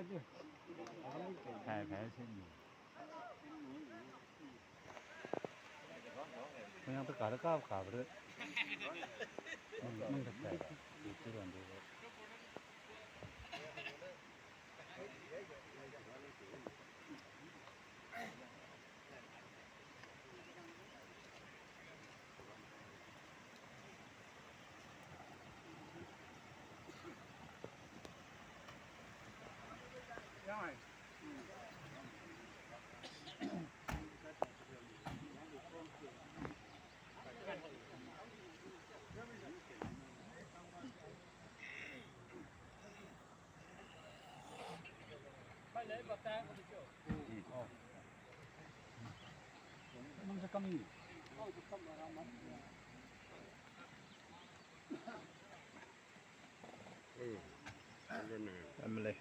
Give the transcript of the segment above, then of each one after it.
chứ. Phải xin nhiều. 그냥 또 가르까 가버려. 응, 됐다. 이쪽으로 안 되고. 잠깐만요. Emily.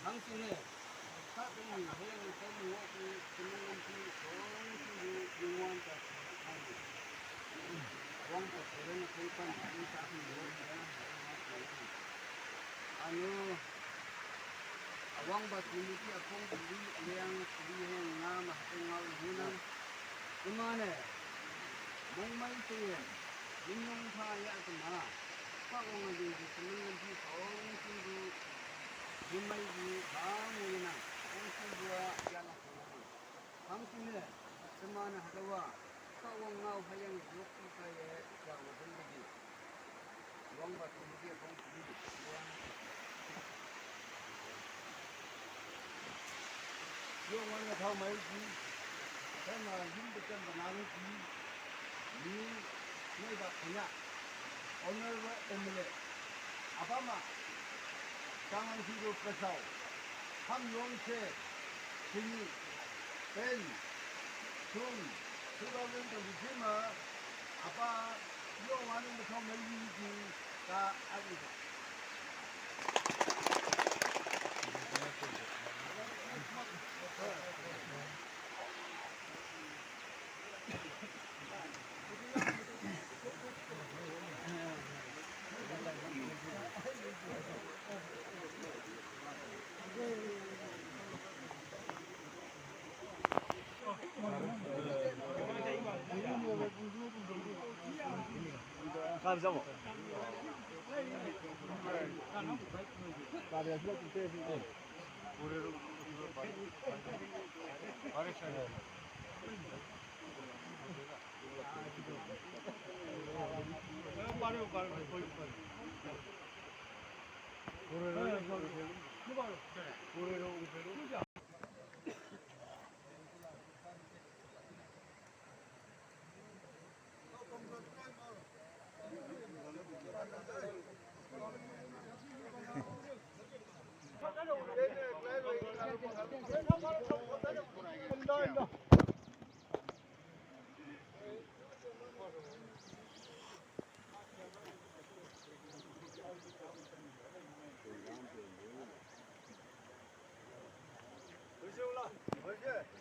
당신의 사병이 회양을 떠나고 그놈이 정신이 용원자 왕자 대련의 공간 인사하는 아니요 왕바 주무기 공부리 외양 우리의 남 학생하고 후는 그만에 목마이트에 민용사의 아줌마 사공을 이제 그놈이 정신이 민마이지 강우이나 공수부와 야나고 당신의 스마는 하다와 사공나우 하양의 욕기사에 야고 등록이 왕바 주무기의 공부리 영원히 더 말지 정말 힘들던 나누기 너희가 그냥 오늘과 오늘의 아바마 장한시로 뺏어 함용채 진이 벤 준 수가면도 미치마 아빠 영화는 부터 melli지가 아니고 감사합니다. pareo, pareo.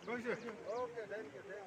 Bonjour. Okay, thank you.